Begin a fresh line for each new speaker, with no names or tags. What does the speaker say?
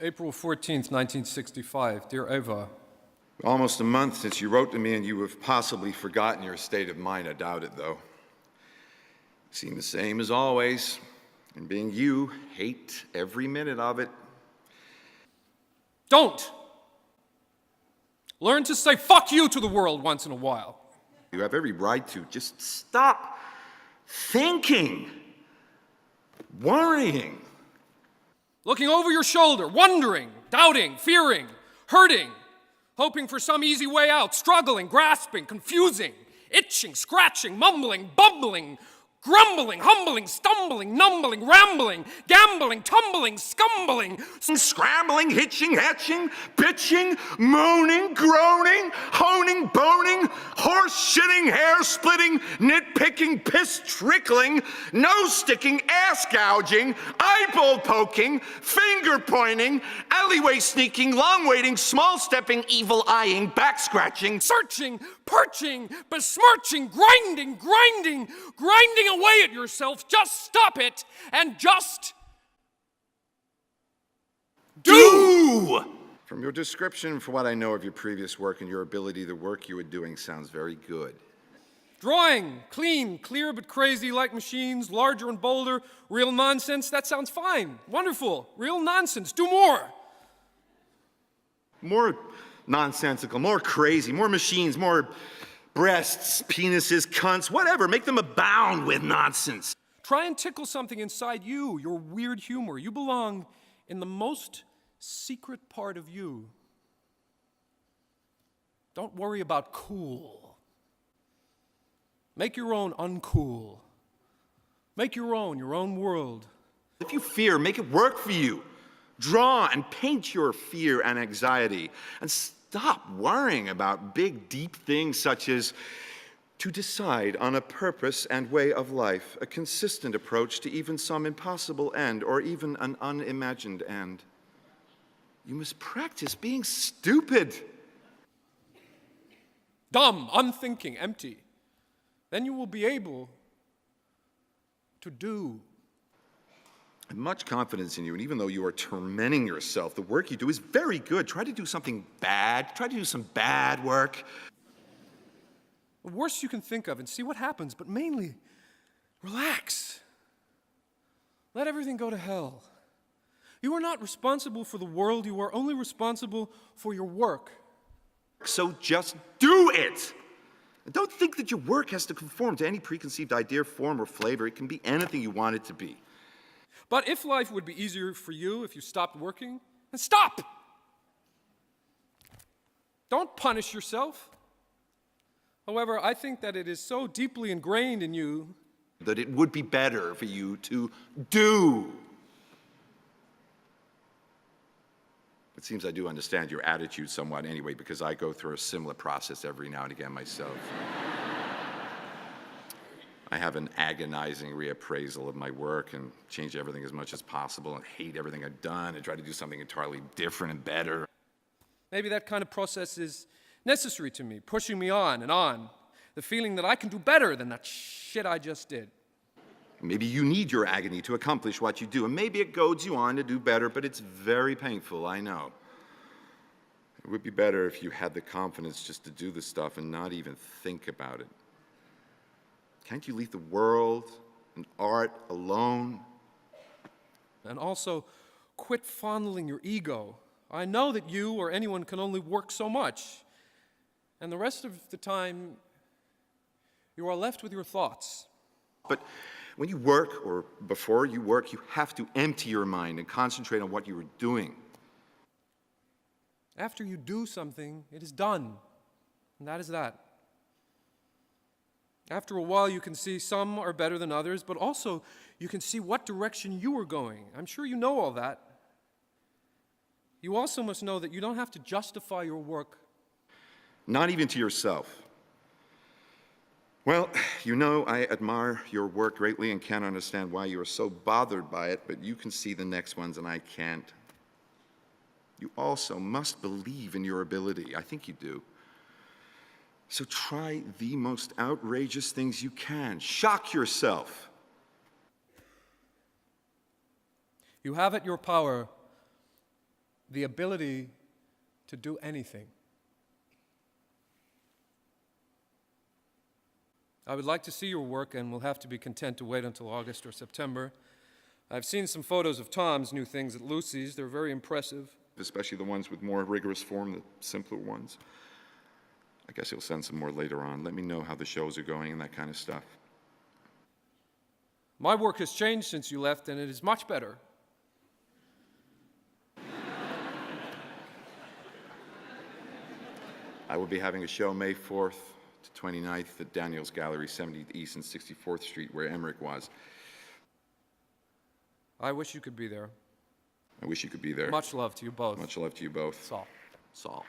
April 14th, 1965. Dear Eva.
Almost a month since you wrote to me, and you have possibly forgotten your state of mind. I doubt it, though. Seem the same as always. And being you, hate every minute of it.
Don't! Learn to say fuck you to the world once in a while.
You have every right to. Just stop thinking, worrying.
Looking over your shoulder, wondering, doubting, fearing, hurting, hoping for some easy way out, struggling, grasping, confusing, itching, scratching, mumbling, bumbling, grumbling, humbling, stumbling, numbling, rambling, gambling, tumbling, scumbling,
scrambling, hitching, hatching, pitching, moaning, groaning, honing, boning, horse-shitting, hair-splitting, nit-picking, piss-trickling, nose-sticking, ass-gouging, eyeball poking, finger-pointing, alleyway-sneaking, long-waiting, small-stepping, evil-eyeing, back-scratching,
searching, perching, besmirching, grinding away at yourself. Just stop it and just do!
From your description, for what I know of your previous work and your ability, the work you were doing sounds very good.
Drawing, clean, clear but crazy like machines, larger and bolder, real nonsense, that sounds fine. Wonderful. Real nonsense. Do more.
More nonsensical, more crazy, more machines, more breasts, penises, cunts, whatever. Make them abound with nonsense.
Try and tickle something inside you, your weird humor. You belong in the most secret part of you. Don't worry about cool. Make your own uncool. Make your own world.
If you fear, make it work for you. Draw and paint your fear and anxiety. And stop worrying about big, deep things such as to decide on a purpose and way of life, a consistent approach to even some impossible end or even an unimagined end. You must practice being stupid.
Dumb, unthinking, empty. Then you will be able to do.
I have much confidence in you, and even though you are tormenting yourself, the work you do is very good. Try to do something bad. Try to do some bad work.
The worst you can think of and see what happens, but mainly, relax. Let everything go to hell. You are not responsible for the world. You are only responsible for your work.
So just do it. And don't think that your work has to conform to any preconceived idea, form, or flavor. It can be anything you want it to be.
But if life would be easier for you if you stopped working, then stop! Don't punish yourself. However, I think that it is so deeply ingrained in you
that it would be better for you to do. It seems I do understand your attitude somewhat anyway, because I go through a similar process every now and again myself. I have an agonizing reappraisal of my work and change everything as much as possible and hate everything I've done and try to do something entirely different and better.
Maybe that kind of process is necessary to me, pushing me on and on. The feeling that I can do better than that shit I just did.
Maybe you need your agony to accomplish what you do, and maybe it goads you on to do better, but it's very painful, I know. It would be better if you had the confidence just to do the stuff and not even think about it. Can't you leave the world and art alone?
And also, quit fondling your ego. I know that you or anyone can only work so much. And the rest of the time, you are left with your thoughts.
But when you work, or before you work, you have to empty your mind and concentrate on what you are doing.
After you do something, it is done. And that is that. After a while, you can see some are better than others, but also you can see what direction you are going. I'm sure you know all that. You also must know that you don't have to justify your work.
Not even to yourself. Well, you know I admire your work greatly and can't understand why you are so bothered by it, but you can see the next ones and I can't. You also must believe in your ability. I think you do. So try the most outrageous things you can. Shock yourself.
You have at your power the ability to do anything. I would like to see your work, and will have to be content to wait until August or September. I've seen some photos of Tom's new things at Lucy's. They're very impressive.
Especially the ones with more rigorous form, the simpler ones. I guess he'll send some more later on. Let me know how the shows are going and that kind of stuff.
My work has changed since you left, and it is much better.
I will be having a show May 4th to 29th at Daniel's Gallery, 70th East and 64th Street, where Emmerich was.
I wish you could be there.
I wish you could be there.
Much love to you both.
Much love to you both.
Saul.
Saul.